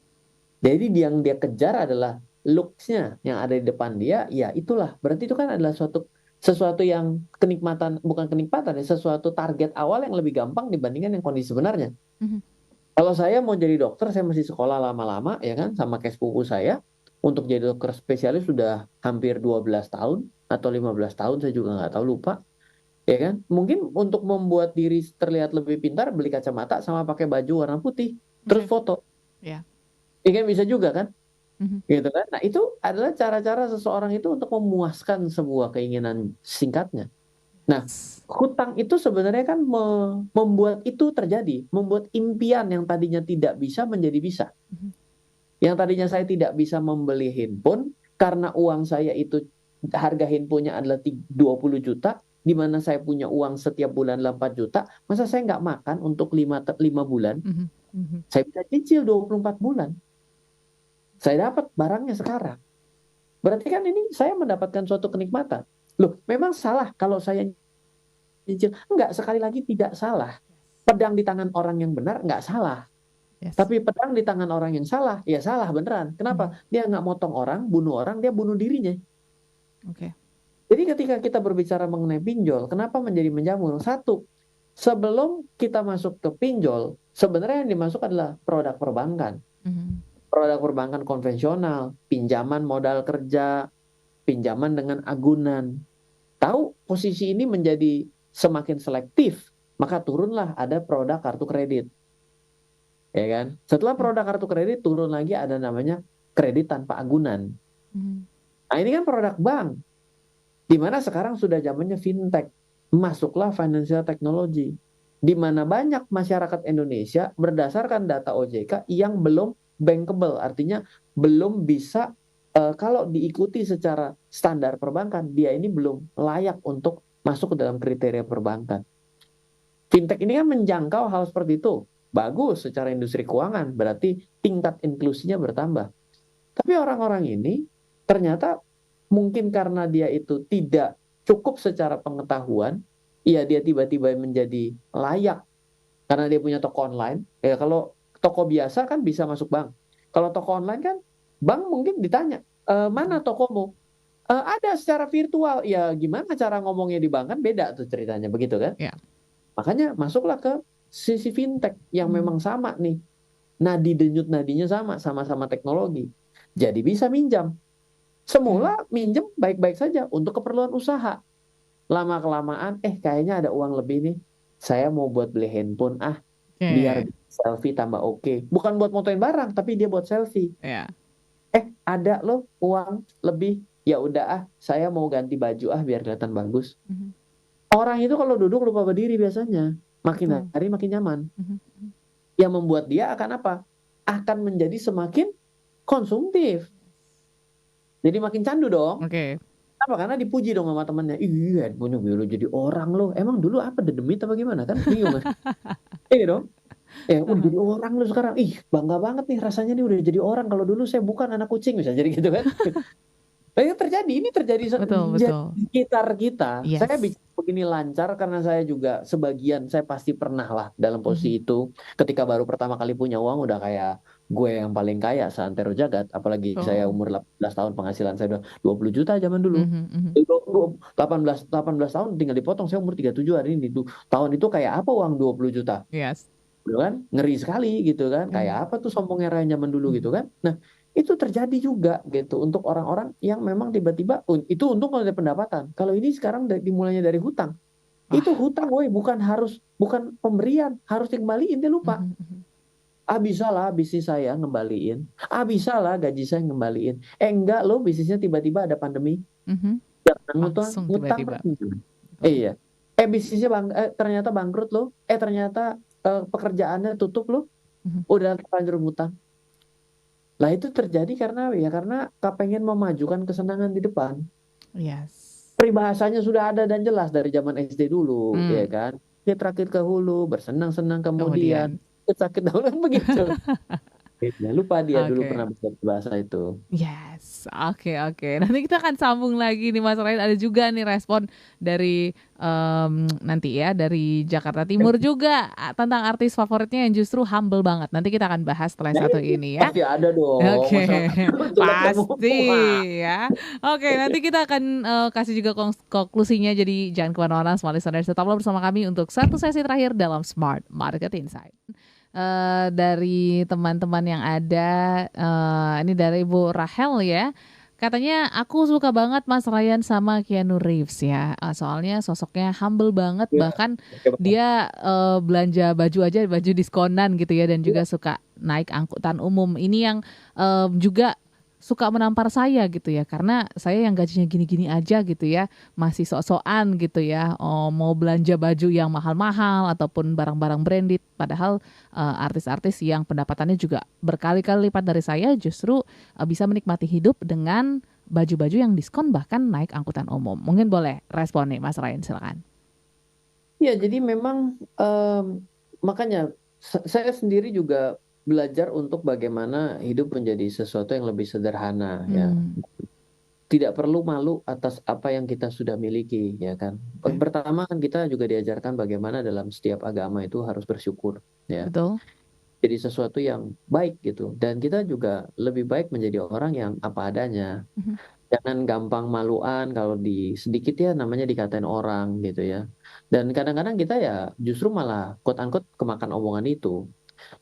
Jadi yang dia kejar adalah looks-nya yang ada di depan dia, ya itulah. Berarti itu kan adalah sesuatu yang kenikmatan, bukan kenikmatan ya, sesuatu target awal yang lebih gampang dibandingkan yang kondisi sebenarnya. Mhm. Kalau saya mau jadi dokter, saya mesti sekolah lama-lama, ya kan, sama kayak sepupu saya. Untuk jadi dokter spesialis sudah hampir 12 tahun, atau 15 tahun, saya juga nggak tahu, lupa. Ya kan? Mungkin untuk membuat diri terlihat lebih pintar, beli kacamata sama pakai baju warna putih, terus Oke. foto. Ya. Ya kan bisa juga kan? Mhm. Gitu kan? Nah itu adalah cara-cara seseorang itu untuk memuaskan sebuah keinginan singkatnya. Nah, hutang itu sebenarnya kan membuat itu terjadi, membuat impian yang tadinya tidak bisa menjadi bisa. Mhm. Yang tadinya saya tidak bisa membeli handphone karena uang saya itu harga handphonenya adalah 20 juta, di mana saya punya uang setiap bulan 4 juta, masa saya nggak makan untuk 5 bulan? Mhm. Mhm. Saya bisa cicil 24 bulan. Saya dapat barangnya sekarang. Berarti kan ini saya mendapatkan suatu kenikmatan. Loh, memang salah kalau saya cicil? Enggak, sekali lagi tidak salah. Pedang di tangan orang yang benar enggak salah. Yes. Tapi pedang di tangan orang yang salah, ya salah beneran. Mhm. Kenapa? Dia nggak motong orang, dia bunuh dirinya. Oke. Jadi ketika kita berbicara mengenai pinjol, kenapa menjadi menjamur? Satu, sebelum kita masuk ke pinjol, sebenarnya yang dimasuk adalah produk perbankan. Mhm. Produk perbankan konvensional, pinjaman modal kerja, pinjaman dengan agunan. Tahu posisi ini menjadi semakin selektif, maka turunlah ada produk kartu kredit. Ya kan? Setelah Ya. produk kartu kredit turun lagi ada namanya kredit tanpa agunan. Mhm. Nah, ini kan produk bank. Di mana sekarang sudah zamannya fintech. Masuklah financial technology. Di mana banyak masyarakat Indonesia berdasarkan data OJK yang belum bankable, artinya belum bisa kalau diikuti secara standar perbankan, dia ini belum layak untuk masuk ke dalam kriteria perbankan. Fintech ini kan menjangkau hal seperti itu. Bagus secara industri keuangan, berarti tingkat inklusinya bertambah. Tapi orang-orang ini ternyata mungkin karena dia itu tidak cukup secara pengetahuan, ya dia tiba-tiba menjadi layak karena dia punya toko online. Ya kalau toko biasa kan bisa masuk bank. Kalau toko online kan bank mungkin ditanya, mana tokomu? Ada secara virtual. Ya gimana cara ngomongnya di bank kan beda tuh ceritanya begitu kan? Ya. Makanya masuklah ke sisi fintech yang Mhm. memang sama nih. Nadi denyut nadinya sama, sama-sama teknologi. Jadi bisa minjam. Semula minjem baik-baik saja untuk keperluan usaha. Lama-kelamaan, kayaknya ada uang lebih nih. Saya mau buat beli handphone, biar Oke. selfie tambah oke. Bukan buat motoin barang, tapi dia buat selfie. Ya. Ada loh uang lebih. Ya udah saya mau ganti baju biar kelihatan bagus. Mhm. Orang itu kalau duduk lupa berdiri biasanya. Makin Betul. hari makin nyaman. Mhm, mhm. Yang membuat dia akan apa? Akan menjadi semakin konsumtif. Jadi makin candu dong. Oke. Apa? Karena dipuji dong sama temennya. Iya, punya lo jadi orang lo. Emang dulu apa dedemit apa gimana kan? Bingung kan? Iya dong. Udah Heeh. jadi orang lo sekarang. Ih, bangga banget nih rasanya nih udah jadi orang. Kalau dulu saya bukan anak kucing bisa jadi gitu kan. Nah, ini terjadi Betul, di betul. sekitar kita. Saya Yes. bicara begini lancar karena saya juga sebagian, saya pasti pernah lah dalam Mhm. posisi itu. Ketika baru pertama kali punya uang udah kayak gue yang paling kaya seantero jagat. Apalagi saya Oh. umur 18 tahun, penghasilan saya udah 20 juta zaman dulu. Mhm, mhm. 18 tahun tinggal dipotong, saya umur 37 hari ini. Tahun itu kayak apa uang 20 juta? Yes. Gitu kan? Ngeri sekali gitu kan. Mhm. Kayak apa tuh sombongnya Ryan zaman dulu gitu Mhm. kan. Nah, itu terjadi juga gitu untuk orang-orang yang memang tiba-tiba itu untung kalau ada pendapatan. Kalau ini sekarang dimulainya dari hutang. Itu Wah. hutang bukan pemberian, harus dikembaliin dia lupa. Mhm, mhm. Bisa lah bisnis saya ngembaliin. Bisa lah gaji saya ngembaliin. Enggak loh bisnisnya tiba-tiba ada pandemi. Mhm. Jangan Langsung ngutang tiba-tiba. terus. Betul. Iya. Bisnisnya ternyata bangkrut loh. Ternyata pekerjaannya tutup loh. Mhm. Udah terlanjur ngutang. Lah itu terjadi karena kepengen memajukan kesenangan di depan. Yes. Peribahasanya sudah ada dan jelas dari zaman SD dulu, ya Hmm. kan? Rakit ke hulu, bersenang-senang kemudian, Kemudian. sakit dahulu kan begitu. Lupa dia dulu pernah Oke. belajar bahasa itu. Yes, oke, oke. Nanti kita akan sambung lagi nih Mas Ryan. Ada juga nih respon dari nanti ya dari Jakarta Timur juga tentang artis favoritnya yang justru humble banget. Nanti kita akan bahas setelah Nah, satu ini ya. pasti ada dong, Oke, masa jelek pasti semua. ya. Oke, nanti kita akan kasih juga konklusinya. Jadi jangan kemana-mana, smart listeners. Tetaplah bersama kami untuk satu sesi terakhir dalam Smart Market Insight. Dari teman-teman yang ada, ini dari Ibu Rahel ya. Katanya aku suka banget Mas Ryan sama Keanu Reeves ya. Soalnya sosoknya humble banget, Ya, bahkan oke banget. dia belanja baju aja baju diskonan gitu ya, dan juga suka naik angkutan umum. Ini yang juga suka menampar saya gitu ya, karena saya yang gajinya gini-gini aja gitu ya, masih sok-sokan gitu ya, mau belanja baju yang mahal-mahal ataupun barang-barang branded, padahal artis-artis yang pendapatannya juga berkali-kali lipat dari saya justru bisa menikmati hidup dengan baju-baju yang diskon bahkan naik angkutan umum. Mungkin boleh respon nih Mas Ryan, silakan. Ya, jadi memang makanya saya sendiri juga belajar untuk bagaimana hidup menjadi sesuatu yang lebih sederhana ya. Hmm, Tidak perlu malu atas apa yang kita sudah miliki, ya kan. oke, Pertama kan kita juga diajarkan bagaimana dalam setiap agama itu harus bersyukur, ya. betul. Jadi sesuatu yang baik gitu. Dan kita juga lebih baik menjadi orang yang apa adanya. Mhm. Jangan gampang maluan kalau sedikit ya namanya dikatain orang gitu ya. Dan kadang-kadang kita ya justru malah quote unquote kemakan omongan itu.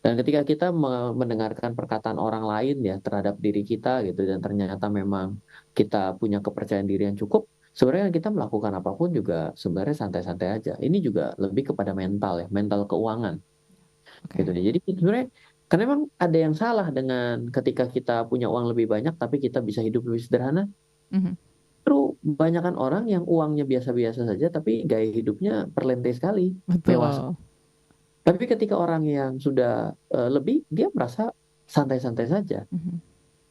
Dan ketika kita mendengarkan perkataan orang lain ya terhadap diri kita gitu dan ternyata memang kita punya kepercayaan diri yang cukup, sebenarnya kita melakukan apapun juga sebenarnya santai-santai aja. Ini juga lebih kepada mental ya, mental keuangan gitu Oke. nih. Jadi sebenarnya karena memang ada yang salah dengan ketika kita punya uang lebih banyak tapi kita bisa hidup lebih sederhana. Mhm. Terus kebanyakan orang yang uangnya biasa-biasa saja tapi gaya hidupnya perlente sekali, mewah. Betul. Tapi ketika orang yang sudah lebih, dia merasa santai-santai saja. Mhm.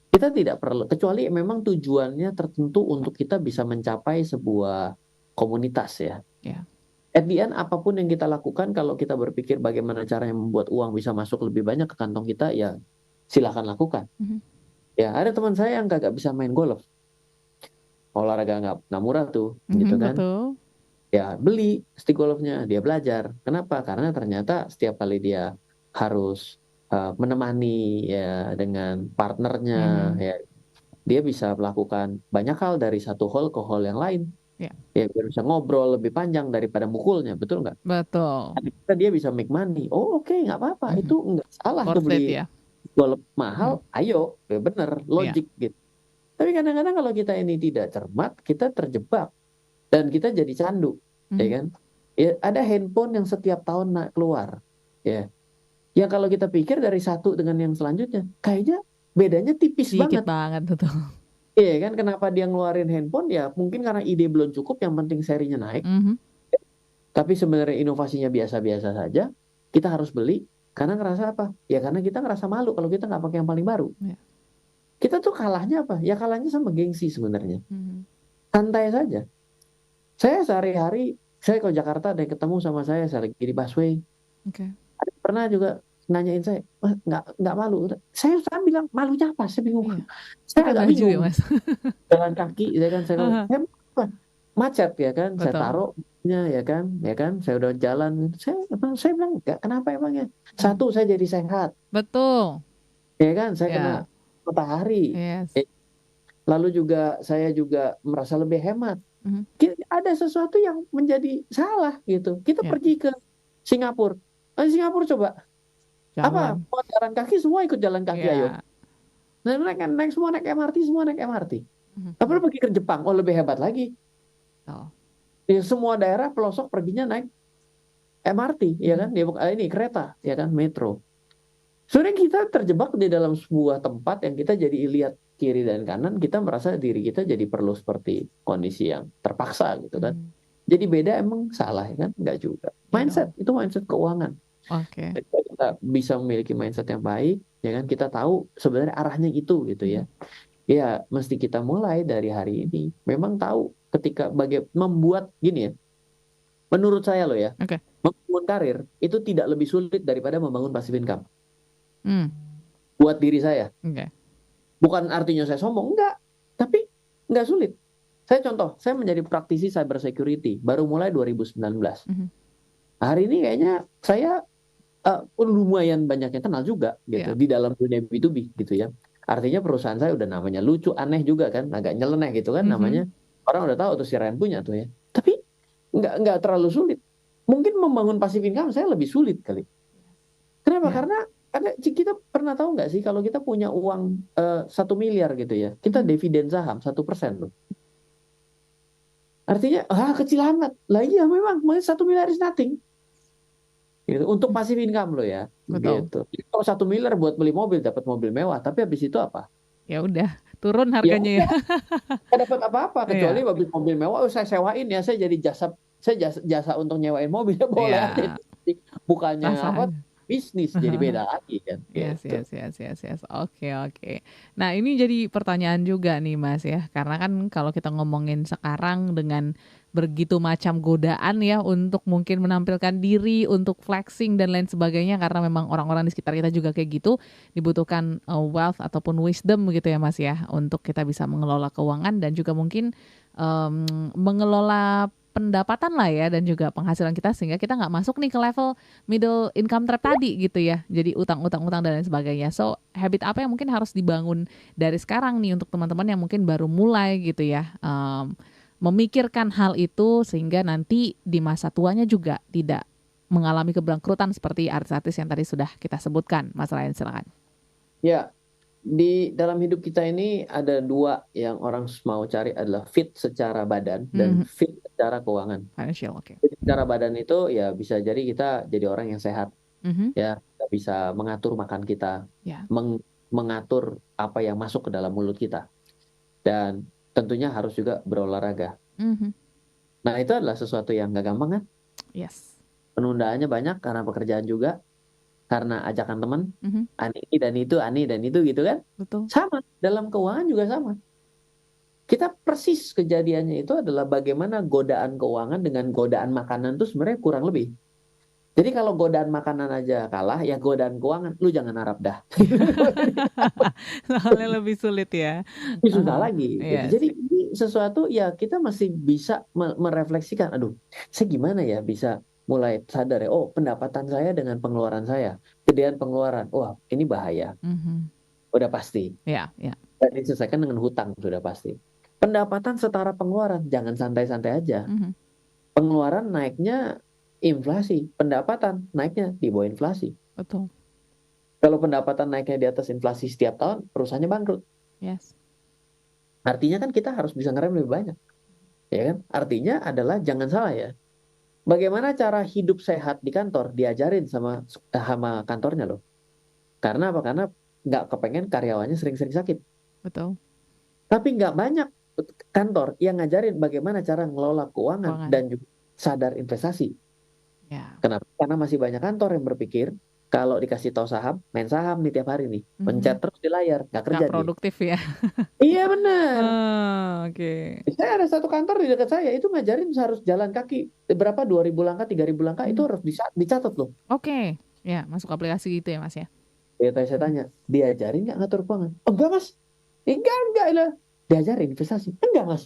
Kita tidak perlu, kecuali memang tujuannya tertentu untuk kita bisa mencapai sebuah komunitas ya. Ya. At the end, apapun yang kita lakukan, kalau kita berpikir bagaimana caranya membuat uang bisa masuk lebih banyak ke kantong kita, ya silahkan lakukan. Mhm. Ya, ada teman saya yang kagak bisa main golf. Olahraga nggak murah tuh, gitu Mhm, kan. betul. Ya, beli stick golfnya, dia belajar. Kenapa? Karena ternyata setiap kali dia harus menemani ya dengan partnernya, Mhm. ya dia bisa melakukan banyak hal dari satu hole ke hole yang lain. Ya, Ya, dia bisa ngobrol lebih panjang daripada mukulnya, betul nggak? betul. Kita dia bisa make money. Oh oke, nggak apa-apa. Mhm. Itu nggak salah tuh Worth it beli ya. golf Mhm. mahal. Ayo, ya bener, Iya. logik gitu. Tapi kadang-kadang kalau kita ini tidak cermat, kita terjebak dan kita jadi candu, ya Mhm. kan? Ya, ada handphone yang setiap tahun keluar, ya. Yang kalau kita pikir dari satu dengan yang selanjutnya, kayaknya bedanya tipis Dikit banget. banget betul. Iya kan? Kenapa dia ngeluarin handphone? Ya mungkin karena ide belum cukup, yang penting serinya naik. Mhm. Tapi sebenarnya inovasinya biasa-biasa saja. Kita harus beli karena ngerasa apa? Ya karena kita ngerasa malu kalau kita nggak pakai yang paling baru. Ya. Kita tuh kalahnya apa? Ya kalahnya sama gengsi sebenarnya. Mhm. Santai saja. Saya sehari-hari, saya kalau Jakarta ada yang ketemu sama saya lagi di busway. Oke. Pernah juga nanyain saya, "Mas, nggak malu?" Saya bilang, malunya apa? Saya bingung. Iya. Saya Pakai agak baju ya, bingung. Mas? Jalan kaki, ya kan, Aha. saya apa? Macet ya kan, saya Betul. taruh ya kan, saya udah jalan, saya bilang, nggak, kenapa emangnya? Mhm. Satu, saya jadi sehat, Betul. ya kan, saya kena Ya. matahari. Yes. Lalu juga saya juga merasa lebih hemat. Mhm. Ada sesuatu yang menjadi salah gitu. Kita Ya. pergi ke Singapura. Singapura coba. Apa? Jalan. Mau jalan kaki, semua ikut jalan kaki, ayo. Ya. Nah, naik semua naik MRT, semua naik MRT. Mhm. Tapi pergi ke Jepang, oh lebih hebat lagi. Betul. Ya, semua daerah pelosok perginya naik MRT, ya kan? Mhm. Ya, ini kereta, ya kan? Metro. Sebenarnya kita terjebak di dalam sebuah tempat yang kita jadi lihat kiri dan kanan, kita merasa diri kita jadi perlu seperti kondisi yang terpaksa gitu kan. Mhm. Jadi beda, emang salah ya kan? Enggak juga. Ya Mindset, dong. itu mindset keuangan. Oke. Ketika kita bisa memiliki mindset yang baik, ya kan, kita tahu sebenarnya arahnya itu gitu ya. Mhm. Ya, mesti kita mulai dari hari ini. Memang tahu ketika membuat gini ya. Menurut saya loh ya, Oke. membangun karir itu tidak lebih sulit daripada membangun passive income. Hmm. Buat diri saya. Oke. Bukan artinya saya sombong, enggak. Tapi enggak sulit. Saya contoh, saya menjadi praktisi cyber security baru mulai 2019. Mhm. Hari ini kayaknya saya lumayan banyak yang kenal juga gitu Ya. di dalam dunia B2B gitu ya. Artinya perusahaan saya udah namanya lucu, aneh juga kan, agak nyeleneh gitu kan Mhm. namanya. Orang udah tahu tuh si Ryan punya tuh ya. Tapi nggak terlalu sulit. Mungkin membangun passive income saya lebih sulit kali. Kenapa? Ya. Karena kita pernah tahu nggak sih kalau kita punya uang 1 miliar gitu ya, kita Mhm. dividen saham 1% loh. Artinya, kecil amat. Lah iya memang, 1 miliar is nothing. Gitu. Untuk Mhm. passive income loh ya, Betul. gitu. Kalau 1 miliar buat beli mobil, dapat mobil mewah, tapi habis itu apa? Ya udah, turun Ya harganya ya. udah, nggak dapat apa-apa kecuali Iya. habis mobil mewah, saya sewain ya, saya jadi jasa untuk nyewain mobil, ya boleh aja. Iya. Bukannya Sah-sah apa, aja. bisnis jadi beda lagi kan, Yes, gitu. yes, yes, yes, yes. Oke, oke. Nah, ini jadi pertanyaan juga nih, Mas ya. Karena kan kalau kita ngomongin sekarang dengan begitu macam godaan ya untuk mungkin menampilkan diri, untuk flexing dan lain sebagainya karena memang orang-orang di sekitar kita juga kayak gitu, dibutuhkan wealth ataupun wisdom gitu ya, Mas ya, untuk kita bisa mengelola keuangan dan juga mungkin mengelola pendapatan lah ya dan juga penghasilan kita sehingga kita nggak masuk nih ke level middle income trap tadi gitu ya. Jadi utang-utang dan lain sebagainya. So, habit apa yang mungkin harus dibangun dari sekarang nih untuk teman-teman yang mungkin baru mulai gitu ya. Memikirkan hal itu sehingga nanti di masa tuanya juga tidak mengalami kebangkrutan seperti artis-artis yang tadi sudah kita sebutkan. Mas Ryan, silakan. Ya, di dalam hidup kita ini ada dua yang orang mau cari, adalah fit secara badan dan Mhm. fit secara keuangan. Financial, oke. Fit secara badan itu ya bisa jadi kita jadi orang yang sehat, Mhm. ya, kita bisa mengatur makan kita, Ya. mengatur apa yang masuk ke dalam mulut kita, dan tentunya harus juga berolahraga. Mhm. Nah, itu adalah sesuatu yang gak gampang kan? Yes. Penundaannya banyak karena pekerjaan juga, karena ajakan teman, Mhm. ani dan itu gitu kan? Betul. Sama, dalam keuangan juga sama. Kita persis kejadiannya itu adalah bagaimana godaan keuangan dengan godaan makanan itu sebenarnya kurang lebih. Jadi kalau godaan makanan aja kalah, ya godaan keuangan, lu jangan harap dah. Soalnya lebih sulit ya. Ini susah Aha. lagi gitu. Yes. Jadi ini sesuatu ya kita masih bisa merefleksikan, aduh, saya gimana ya bisa mulai sadar ya, oh pendapatan saya dengan pengeluaran saya, gedean pengeluaran, wah ini bahaya, Mhm. udah pasti. Ya, ya. Dan diselesaikan dengan hutang, sudah pasti. Pendapatan setara pengeluaran, jangan santai-santai aja. Mhm. Pengeluaran naiknya inflasi, pendapatan naiknya di bawah inflasi. Betul. Kalau pendapatan naiknya di atas inflasi setiap tahun, perusahaannya bangkrut. Yes. Artinya kan kita harus bisa ngerem lebih banyak, ya kan? Artinya adalah jangan salah ya. Bagaimana cara hidup sehat di kantor diajarin sama kantornya loh. Karena apa? Karena nggak kepengen karyawannya sering-sering sakit. Betul. Tapi nggak banyak kantor yang ngajarin bagaimana cara ngelola keuangan Keuangan. dan juga sadar investasi. Ya. Kenapa? Karena masih banyak kantor yang berpikir kalau dikasih tahu saham, main saham nih tiap hari nih, pencet Mhm. terus di layar, nggak Nggak kerja dia. produktif ya. Iya benar. Oh, oke. Saya ada satu kantor di dekat saya itu ngajarin harus jalan kaki berapa 2.000 langkah, 3.000 langkah itu Mhm. harus dicatat loh. Oke. Ya, masuk aplikasi gitu ya Mas ya. Ya, saya Mhm. tanya, diajarin nggak ngatur keuangan? Oh, enggak mas, enggak lah. Diajarin investasi? Enggak mas.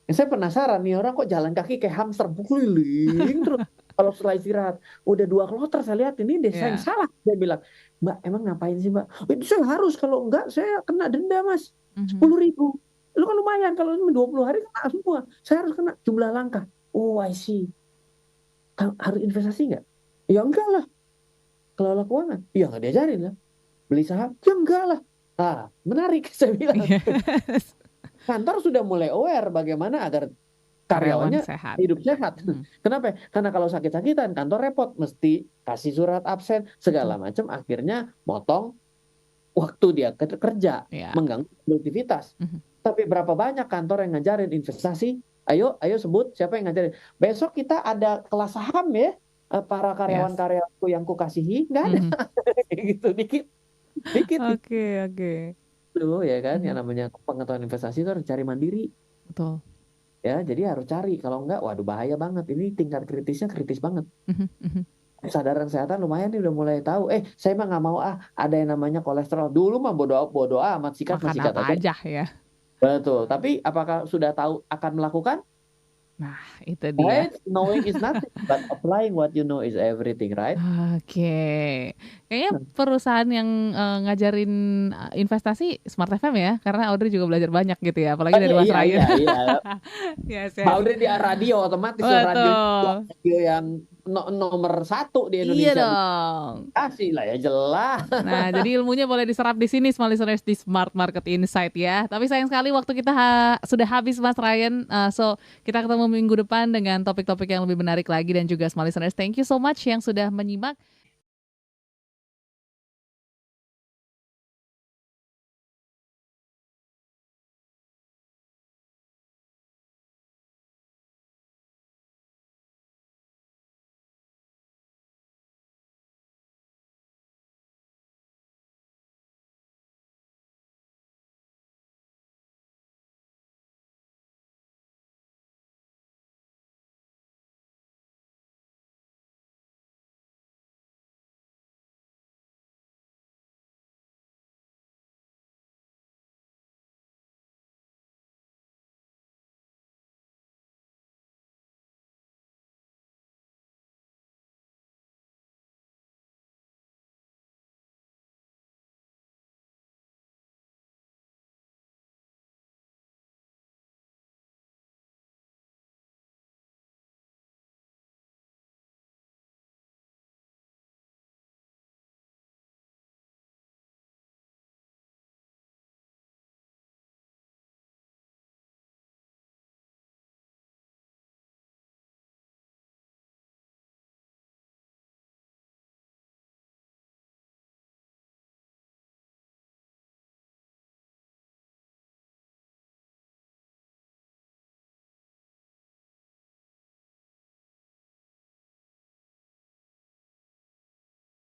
Saya penasaran nih orang kok jalan kaki kayak hamster keliling terus. Kalau setelah istirahat, udah 2 kloter saya lihat ini deh, saya yang Ya. salah. Dia bilang, Mbak emang ngapain sih Mbak? Itu saya harus, kalau enggak saya kena denda mas. Mhm. 10.000. Lu kan lumayan, kalau 20 hari kena semua. Saya harus kena jumlah langkah. Oh I see. Harus investasi nggak? Ya enggak lah. Kelola keuangan? Ya nggak diajarin lah. Beli saham? Ya enggak lah. Ah, menarik saya bilang. Yes. Kantor sudah mulai aware bagaimana agar Karyawan karyawannya sehat. hidup sehat. Mhm. Kenapa? Karena kalau sakit-sakitan kantor repot, mesti kasih surat absen segala Betul. macam, akhirnya motong waktu dia kerja, Ya. mengganggu produktivitas. Mhm. Tapi berapa banyak kantor yang ngajarin investasi? Ayo sebut siapa yang ngajarin. Besok kita ada kelas saham ya, para Yes. karyawan-karyawanku yang kukasihi, nggak ada. Mhm. Kayak gitu, dikit, dikit Oke, oke. itu ya kan. Yang Mhm. namanya pengetahuan investasi itu harus cari mandiri. Betul. Ya, jadi harus cari. Kalau enggak, waduh bahaya banget. Ini tingkat kritisnya kritis banget. Mhm, mhm. Kesadaran kesehatan lumayan nih udah mulai tahu. Saya mah nggak mau ada yang namanya kolesterol. Dulu mah bodo amat, sikat mah Makan sikat apa aja. aja ya. Betul. Tapi apakah sudah tahu akan melakukan? Nah, itu dia. Right? Knowing is nothing, but applying what you know is everything, right? Oke. Kayaknya perusahaan yang ngajarin investasi Smart FM ya, karena Audrey juga belajar banyak gitu ya, apalagi Oh, dari iya, Mas iya, Ryan. iya, iya. Yes, Mbak yes. Audrey di radio otomatis dong, Betul. radio yang nomor 1 di Iya Indonesia. dong. Kasih lah ya, jelas. Nah, jadi ilmunya boleh diserap di sini, small listeners, di Smart Market Insight ya. Tapi sayang sekali waktu kita sudah habis, Mas Ryan. So, kita ketemu minggu depan dengan topik-topik yang lebih menarik lagi dan juga small listeners. Thank you so much yang sudah menyimak.